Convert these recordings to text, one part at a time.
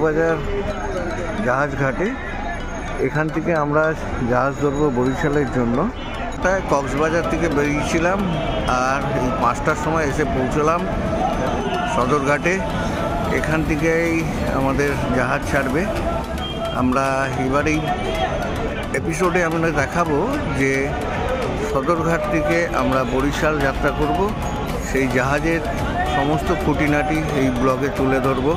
কক্সবাজার জাহাজ ঘাটে। এখান থেকে আমরা জাহাজ ধরবো বরিশালের জন্য। তাই কক্সবাজার থেকে বেরিয়েছিলাম আর এই 5টার সময় এসে পৌঁছলাম সদরঘাটে। এখান থেকেই আমাদের জাহাজ ছাড়বে। আমরা এবারেই এপিসোডে আমরা দেখাবো যে সদরঘাট থেকে আমরা বরিশাল যাত্রা করব, সেই জাহাজের সমস্ত খুঁটিনাটি এই ব্লগে তুলে ধরবো।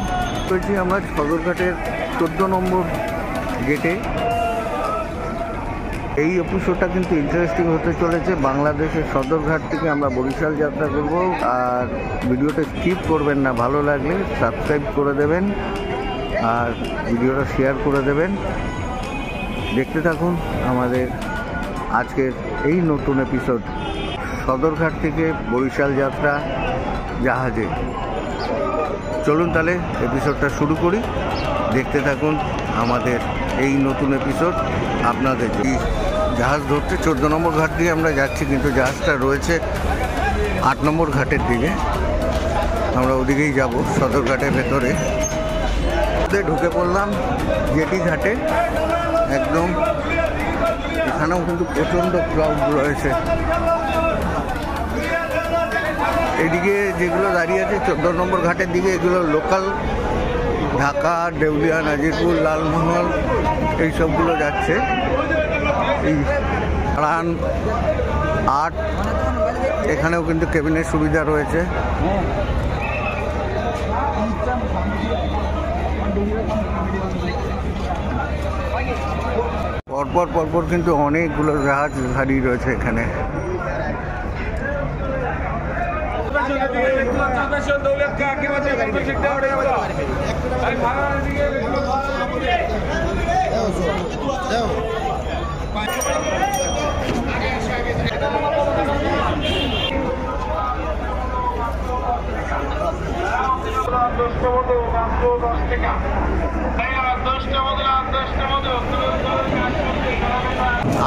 বলছি আমরা সদরঘাটের 14 নম্বর গেটে। এই এপিসোডটা কিন্তু ইন্টারেস্টিং হতে চলেছে। বাংলাদেশের সদরঘাট থেকে আমরা বরিশাল যাত্রা করব। আর ভিডিওটা স্কিপ করবেন না, ভালো লাগলে সাবস্ক্রাইব করে দেবেন আর ভিডিওটা শেয়ার করে দেবেন। দেখতে থাকুন আমাদের আজকের এই নতুন এপিসোড, সদরঘাট থেকে বরিশাল যাত্রা জাহাজে। চলুন তাহলে এপিসোডটা শুরু করি। দেখতে থাকুন আমাদের এই নতুন এপিসোড। আপনাদের জাহাজ ধরতে 14 নম্বর ঘাট দিয়ে আমরা যাচ্ছি, কিন্তু জাহাজটা রয়েছে 8 নম্বর ঘাটের দিকে। আমরা ওদিকেই যাব, সদরঘাটের ভেতরে ঢুকে পড়লাম জেটি ঘাটে একদম। এখানেও কিন্তু প্রচণ্ড ক্রাউড রয়েছে। এদিকে যেগুলো দাঁড়িয়ে আছে 14 নম্বর ঘাটের দিকে, এগুলো লোকাল, ঢাকা, দেউলিয়া, নাজিরপুর, লালমহল এই সবগুলো যাচ্ছে। এই রান 8 এখানেও কিন্তু কেবিনের সুবিধা রয়েছে। পরপর কিন্তু অনেকগুলো জাহাজ দাঁড়িয়ে রয়েছে এখানে।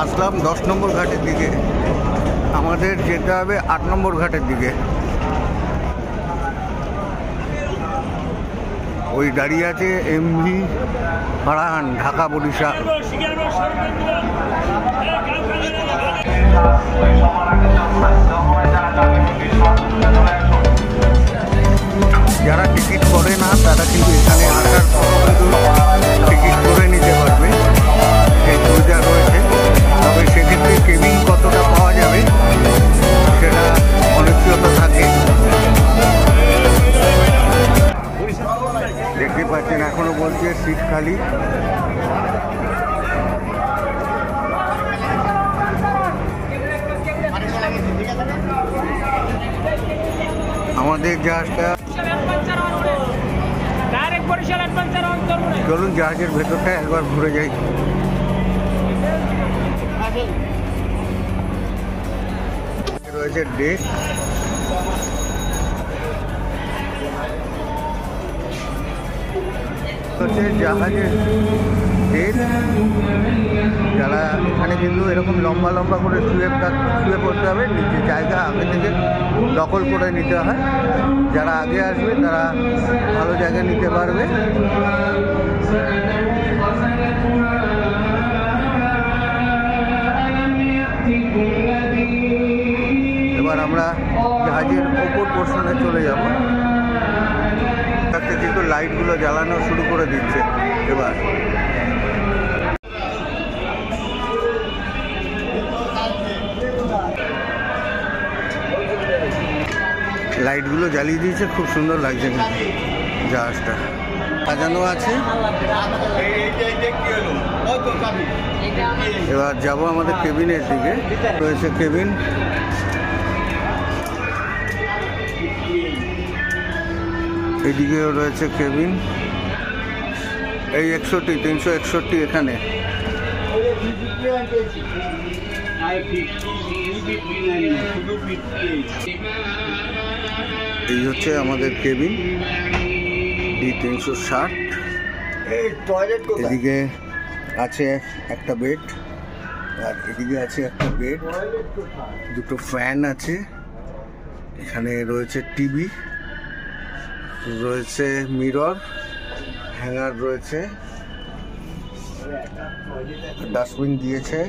আসলাম 10 নম্বর ঘাটের দিকে। আমাদের যেতে হবে 8 নম্বর ঘাটের দিকে। ওই দাঁড়িয়ে আছে এমভি ফারহান, ঢাকা বরিশাল। যারা টিকিট করে না তারা কিন্তু এখানে আসার পর টিকিট করে নিতে পারবে, সেই সুবিধা রয়েছে। তবে সেক্ষেত্রে কেবিন কতটা পাওয়া যাবে সেটা অনিশ্চয়তা থাকে। দেখতে পাচ্ছেন এখনো বলছে সিট খালি। আমাদের জাহাজটা, চলুন জাহাজের ভেতরটা একবার ঘুরে যাই। রয়েছে ডেক। হচ্ছে জাহাজের ডেক। যারা এখানে কিন্তু এরকম লম্বা লম্বা করে শুয়ে পড়তে হবে, নিচে জায়গা আগে থেকে দখল করে নিতে হয়। যারা আগে আসবে তারা ভালো জায়গা নিতে পারবে। এবার আমরা জাহাজের ওপর পোর্শনে চলে যাব। তাতে কিন্তু লাইটগুলো জ্বালানো শুরু করে দিচ্ছে। এবার লাইটগুলো জ্বালিয়ে দিয়েছে, খুব সুন্দর লাগছে জাহাজটা, সাজানো আছে। এবার যাব আমাদের কেবিনের দিকে। রয়েছে কেবিন, এদিকেও রয়েছে কেবিন। এই 61, 361 এখানে। এই হচ্ছে আমাদের কেবিন D360। এদিকে আছে একটা বেড আর এদিকে আছে একটা বেড, দুটো ফ্যান আছে। এখানে রয়েছে টিভি, রয়েছে মিরর, হ্যাঙ্গার রয়েছে, ডাস্টবিন দিয়েছে,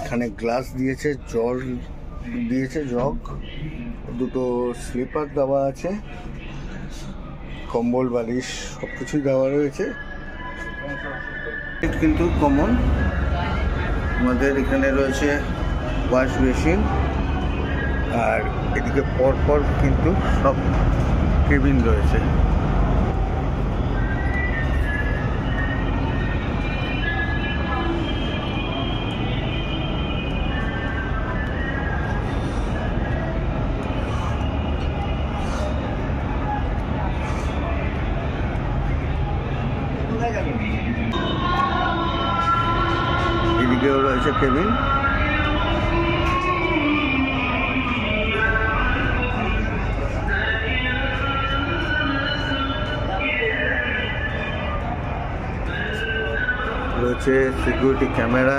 এখানে গ্লাস দিয়েছে, জল দিয়েছে, জগ, দুটো স্লিপার দেওয়া আছে, কম্বল বালিশ সব কিছুই দেওয়া রয়েছে। কিন্তু কমন আমাদের এখানে রয়েছে ওয়াশ বেসিন, আর এদিকে পরপর কিন্তু সব কেবিন রয়েছে। এদিকেও রয়েছে কেবিন। রয়েছে সিকিউরিটি ক্যামেরা।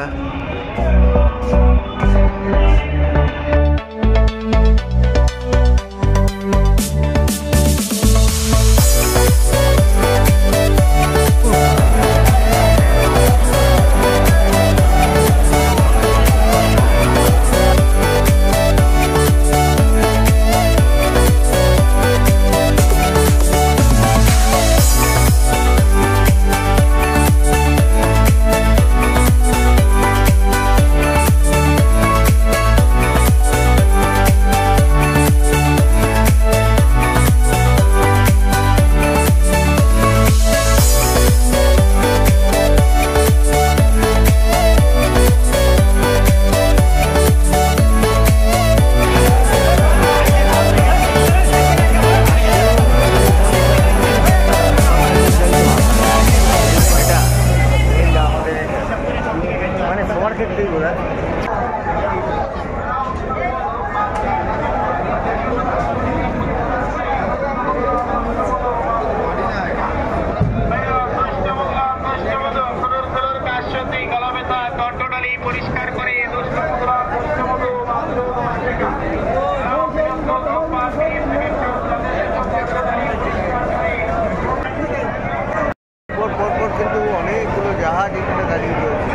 কিন্তু অনেকগুলো জাহাজ এখানে দাঁড়িয়ে রয়েছে।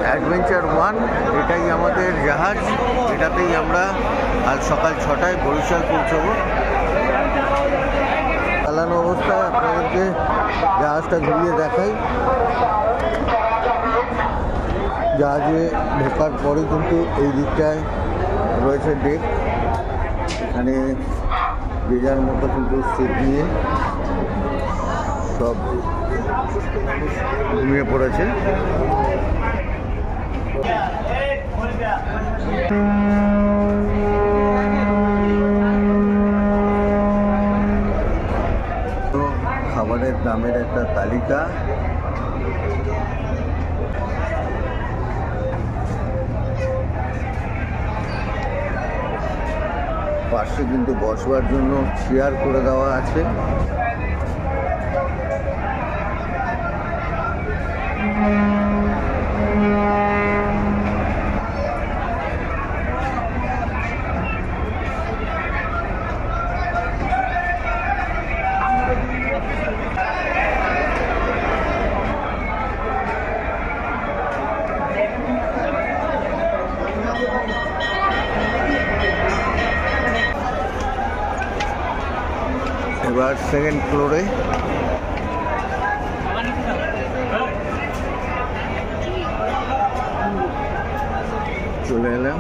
অ্যাডভেঞ্চার 1 এটাই আমাদের জাহাজ, এটাতেই আমরা আজ সকাল 6টায় বরিশাল পৌঁছবো। চালানো অবস্থায় আপনাদেরকে জাহাজটা ঘুরিয়ে দেখাই। জাহাজে ঢোকার পরে কিন্তু এই দিকটায় রয়েছে ডেক, এখানে যে যার মতো কিন্তু সিট নিয়ে সব ঘুমিয়ে পড়েছে। তো খাবারের দামের একটা তালিকা, পাশে কিন্তু বসবার জন্য চেয়ার করে দেওয়া আছে। এবার সেকেন্ড ফ্লোরে চলে এলাম।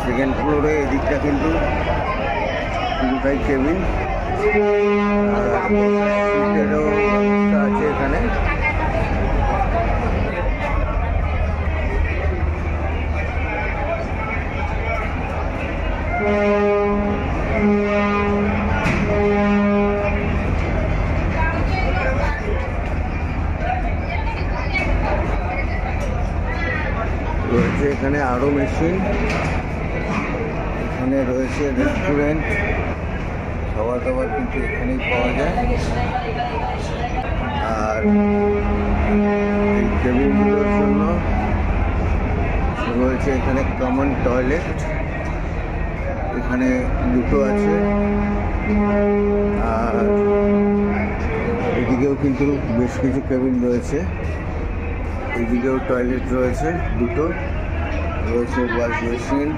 সেকেন্ড ফ্লোরে এদিকটা কিন্তু পুরোটাই কেবিন, সিটেরও ব্যবস্থা আছে এখানে। রয়েছে এখানে আরো মেশিন, এখানে রয়েছে রেস্টুরেন্ট, খাবার দাবার কিন্তু এখানেই পাওয়া যায়। আর এই কেবিনগুলোর জন্য রয়েছে এখানে কমন টয়লেট, এখানে দুটো আছে। আর এদিকেও কিন্তু বেশ কিছু কেবিন রয়েছে, এদিকেও টয়লেট রয়েছে দুটো, রয়েছে ওয়াশ বেসিন।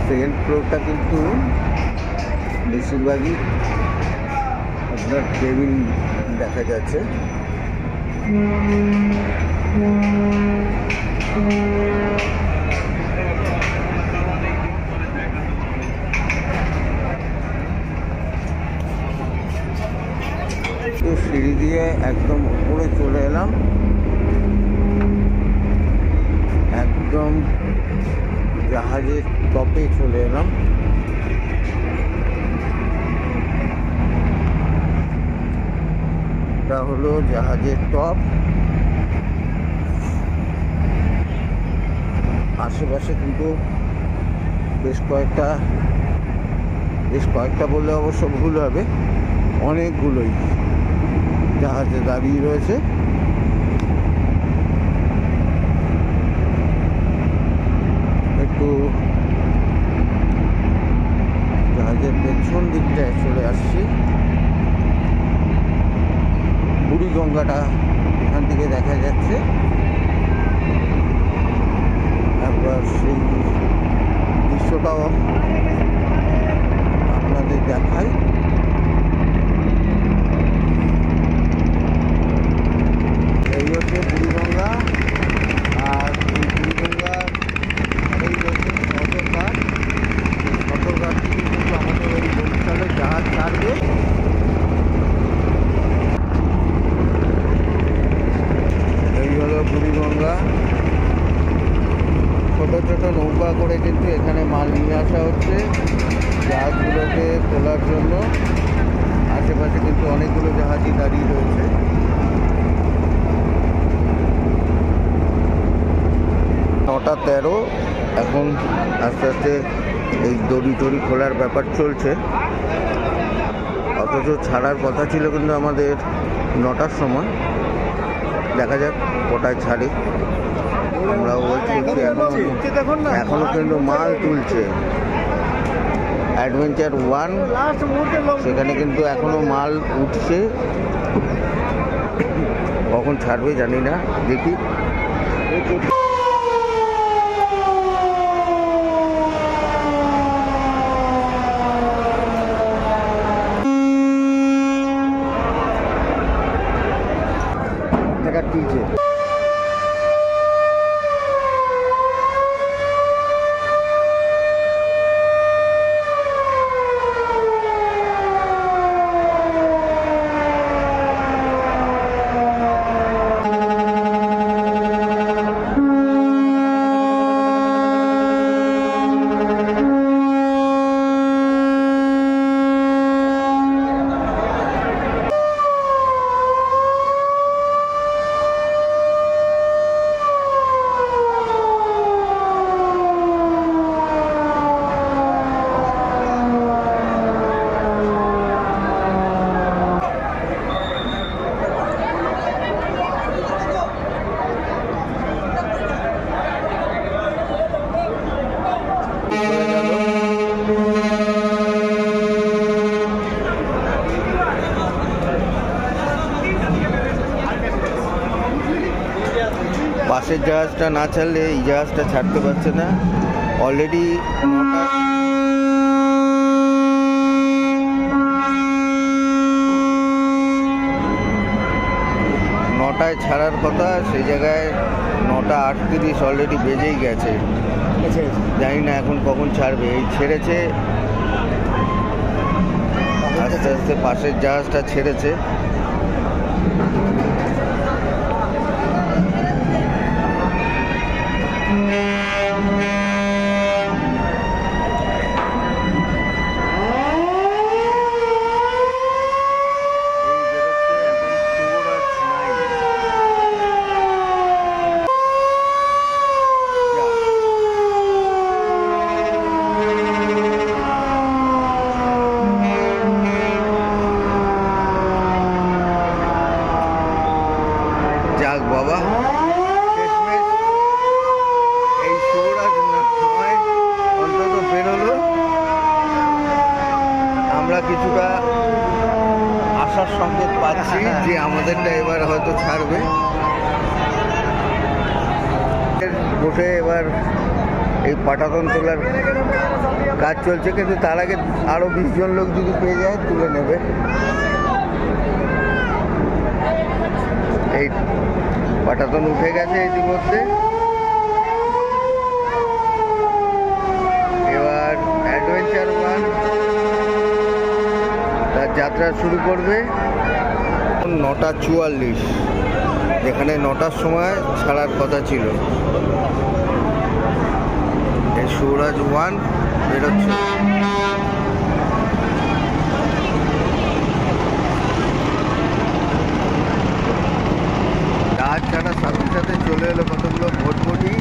সেকেন্ড ফ্লোরটা কিন্তু বেশিরভাগই আপনার কেবিন দেখা যাচ্ছে। তো সিঁড়ি দিয়ে একদম উপরে চলে এলাম, একদম জাহাজের টপে চলে এলাম। এটা হলো জাহাজের টপ। আশেপাশে কিন্তু বেশ কয়েকটা বললে অবশ্য ভুল হবে, অনেকগুলোই জাহাজে দাঁড়িয়ে রয়েছে। একটু জাহাজের পেছন দিকটায় চলে আসছি। বুড়িগঙ্গাটা এখান থেকে দেখা যাচ্ছে। একবার সেই দৃশ্যটাও আপনাদের দেখাই। এই হচ্ছে বুড়িগঙ্গা, আর এই বুড়িগঙ্গা এই হচ্ছে সদরঘাট। সদরঘাট থেকে কিন্তু আমাদের এই বরিশালের জাহাজ ছাড়বে। এই হলো বুড়িগঙ্গা। ছোট ছোট নৌকা করে কিন্তু এখানে মাল নিয়ে আসা হচ্ছে জাহাজগুলোকে তোলার জন্য। আশেপাশে কিন্তু অনেকগুলো জাহাজই দাঁড়িয়ে রয়েছে। 9:13 এখন আস্তে আস্তে এই দড়ি খোলার ব্যাপার চলছে, অথচ ছাড়ার কথা ছিল কিন্তু আমাদের 9টার সময়। দেখা যাক কটায় ছাড়ে, আমরা ওয়েট করছি। এখনো কিন্তু মাল তুলছে। অ্যাডভেঞ্চার 1 সেখানে কিন্তু এখনো মাল উঠছে, কখন ছাড়বে জানি না, দেখি। তুলছে পাশের জাহাজটা না ছাড়লে এই জাহাজটা ছাড়তে পারছে না। অলরেডি 9টায় ছাড়ার কথা, সেই জায়গায় 9:38 অলরেডি বেজেই গেছে। জানি না এখন কখন ছাড়বে। এই ছেড়েছে, আস্তে আস্তে পাশের জাহাজটা ছেড়েছে। যাক বাবা, শেষমেশ এই সৌরাজ নয় অন্তত বেরোলো। আমরা কিছুটা আশার সংকেত পাচ্ছি যে আমাদেরটা এবার হয়তো ছাড়বে। বসে এবার এই পাটাতন তোলার কাজ চলছে, কিন্তু তার আগে আরো 20 জন লোক যদি পেয়ে যায় তুলে নেবে। এই পাটাতন উঠে গেছে ইতিমধ্যে, এবার অ্যাডভেঞ্চার 1 তার যাত্রা শুরু করবে 9:44, যেখানে 9টার সময় ছাড়ার কথা ছিল। এই সৌরাজ 1 বেরোচ্ছে। জাহাজ ছাড়ার সাথে সাথে চলে এলো কতগুলো ভোটভটি।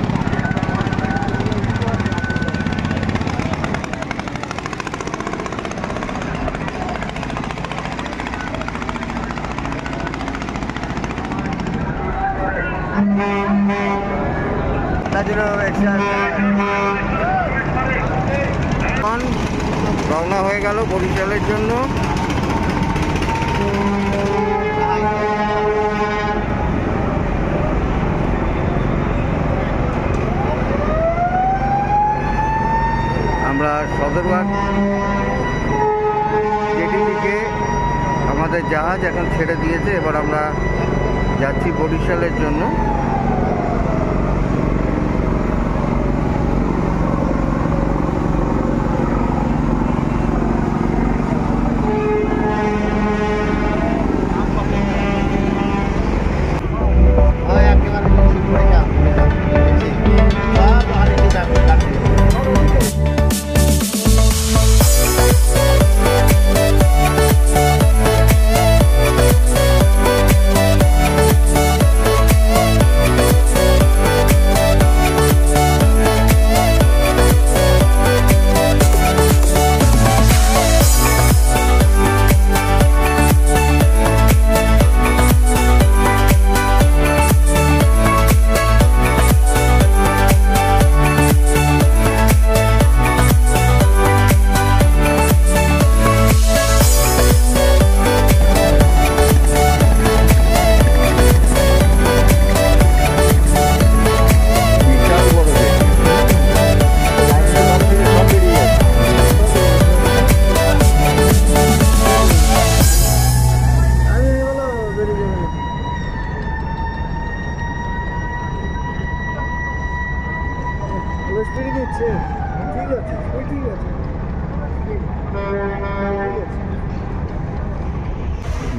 রওনা হয়ে গেল বরিশালের জন্য। আমরা সদরঘাট জেটি থেকে আমাদের জাহাজ এখন ছেড়ে দিয়েছে, এবার আমরা যাচ্ছি বরিশালের জন্য।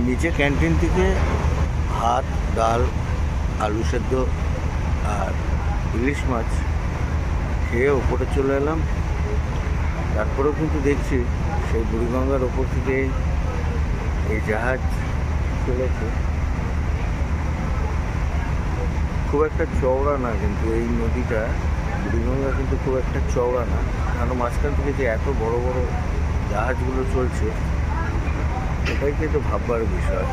নিচে ক্যান্টিন থেকে ভাত, ডাল, আলু সেদ্ধ আর ইলিশ মাছ খেয়ে ওপরে চলে এলাম। তারপরেও কিন্তু দেখছি সেই বুড়িগঙ্গার ওপর থেকে এই জাহাজ চলেছে। খুব একটা চওড়া না, কিন্তু এই নদীটা বুড়িগঙ্গা কিন্তু খুব একটা চওড়া না, কারণ মাঝখান থেকে যে এত বড় বড় জাহাজগুলো চলছে এটাই কিন্তু ভাববার বিষয়।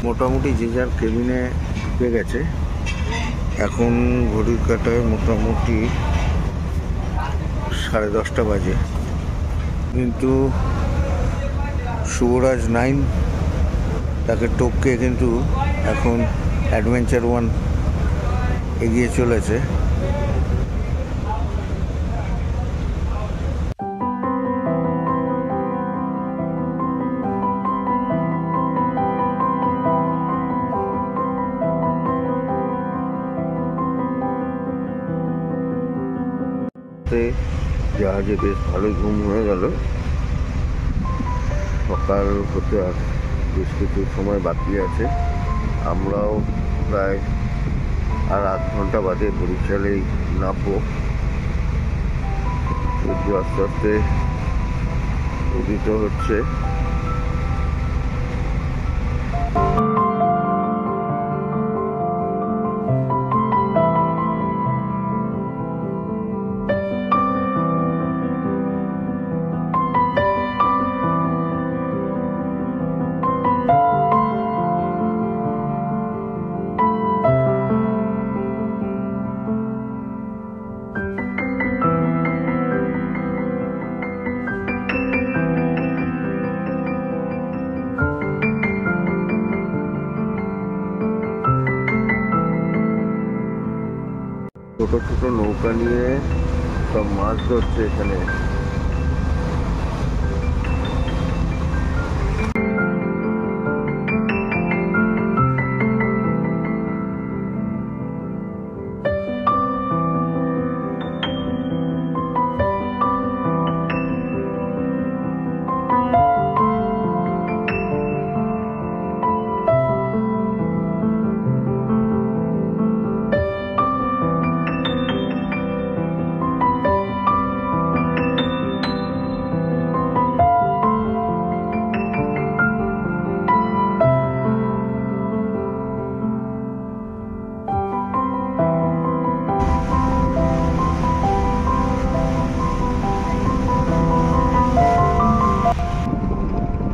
মোটামুটি যে যার কেবিনে ঢুকে গেছে। এখন ঘড়ির কাঁটায় মোটামুটি 10:30 বাজে, কিন্তু শুভরাজ 9 তাকে টপকে কিন্তু এখন অ্যাডভেঞ্চার 1 এগিয়ে চলেছে। জাহাজে বেশ ভালোই ঘুম হয়ে গেল। সকাল হতে আর বেশ কিছু সময় বাকি আছে। আমরাও প্রায় আর 8 ঘন্টা বাদে বরিশালেই নামবো। সূর্য আস্তে আস্তে উদিত হচ্ছে। ছোট ছোট নৌকা নিয়ে সব মাছ ধরছে এখানে।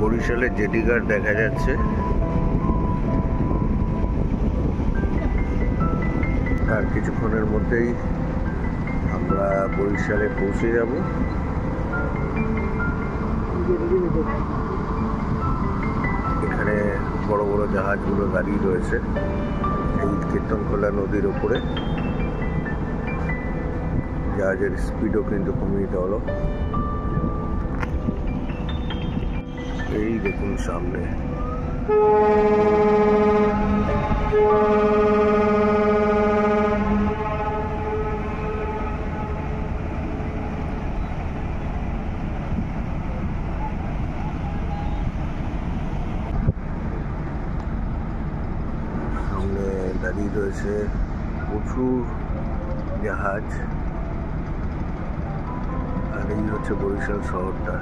বরিশালের জেটি ঘাট দেখা যাচ্ছে। আর কিছুক্ষণের মধ্যেই আমরা বরিশালে পৌঁছে যাব। এখানে বড় বড় জাহাজগুলো দাঁড়িয়ে রয়েছে এই কীর্তনখোলা নদীর উপরে। জাহাজের স্পিডও কিন্তু কমিয়ে দেওয়া হলো। এই দেখুন সামনে দাঁড়িয়ে রয়েছে প্রচুর জাহাজ। আর এই হচ্ছে বরিশাল শহরটা।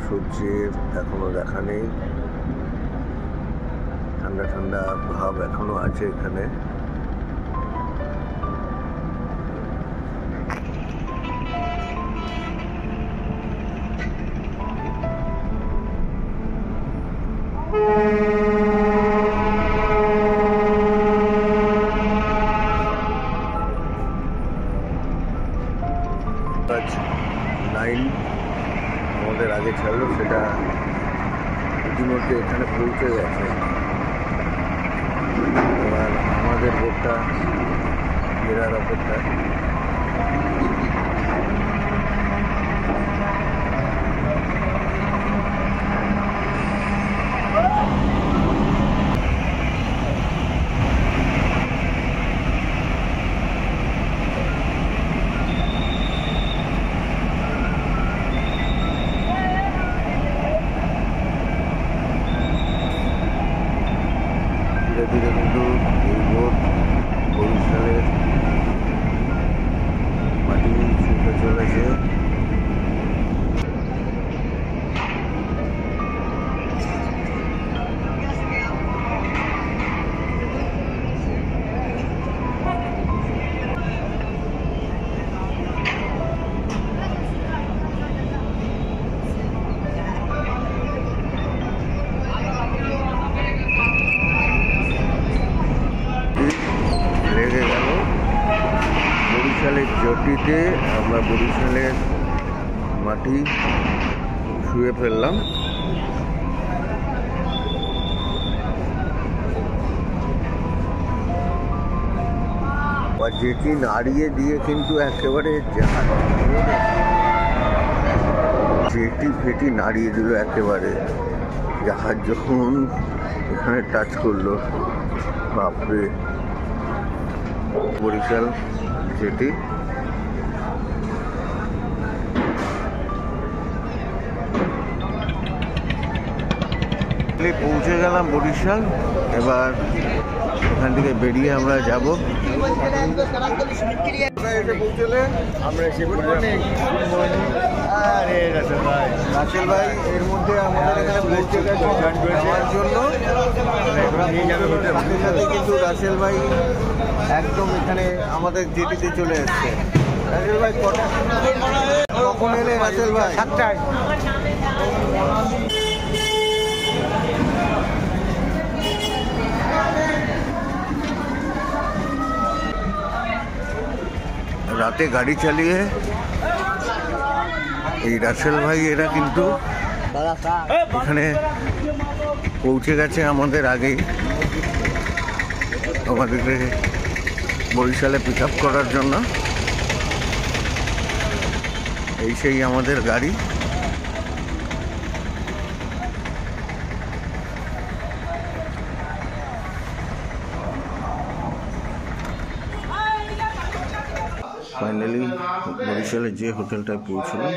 সূর্যের এখনো দেখা নেই, ঠান্ডা ঠান্ডা ভাব এখনো আছে এখানে। লাইন আমাদের আগে ছাড়লো, সেটা ইতিমধ্যে এখানে পৌঁছে গেছে। এবার আমাদের বোটটা ফেরার অপেক্ষা। ধীরে ধীরে কিন্তু এই বোট বরিশালের মাটি ছুটে চলেছে। লেগে গেল বরিশালের জটিতে। আমরা বরিশালের মাটি শুয়ে ফেললাম। আর যেটি নাড়িয়ে দিয়ে কিন্তু একেবারে জাহাজ জেটি ফেটি নাড়িয়ে দিল একেবারে। জাহাজ যখন এখানে টাচ করলো, বাপরে। বরিশাল জেটি পৌঁছে গেলাম বরিশাল। এবার এখান থেকে বেরিয়ে আমরা যাব। রাসেল ভাই এর মধ্যে আমাদের এখানে পৌঁছে গেছে যাওয়ার জন্য। সাথে সাথে কিন্তু রাসেল ভাই একদম এখানে আমাদের জেটিতে চলে এসছে। রাসেল ভাই কখন এলে রাসেল ভাই? 7টায়। রাতে গাড়ি চালিয়ে এই রাসেল ভাই এরা কিন্তু এখানে পৌঁছে গেছে আমাদের আগেই, আমাদেরকে বরিশালে পিক আপ করার জন্য। এই সেই আমাদের গাড়ি। ফাইনালি বরিশালে যে হোটেলটায় পৌঁছলাম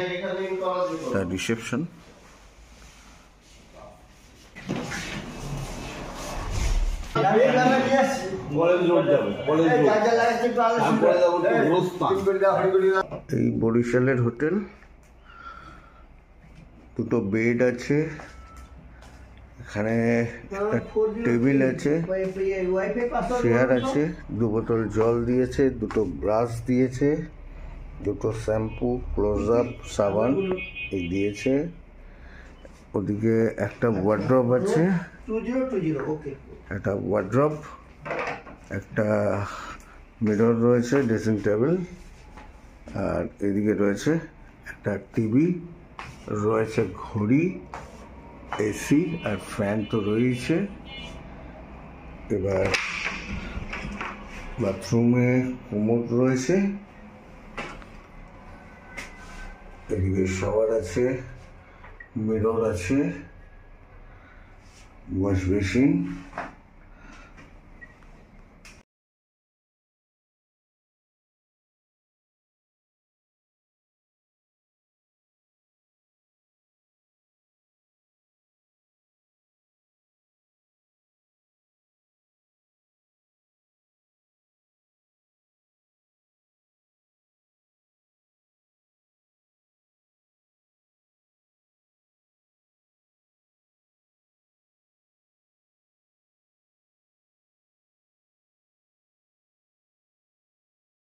তার রিসেপশন। এই বরিশালের হোটেল, দুটো বেড আছে, এখানে একটা টেবিল আছে, চেয়ার আছে, 2 বোতল জল দিয়েছে, 2টো ব্রাশ দিয়েছে, 2টো শ্যাম্পু, ক্লোজ আপ, সাবান এই দিয়েছে। ওদিকে একটা ওয়ার্ড্রপ আছে, একটা ওয়ার্ড্রপ, একটা মিরর রয়েছে, ড্রেসিং টেবিল, আর এদিকে রয়েছে একটা টিভি, রয়েছে ঘড়ি, এসি আর ফ্যান তো রয়েছে। এবার বাথরুমে কোমোড রয়েছে, এদিকে শাওয়ার আছে, মিরর আছে, ওয়াশ বেসিন,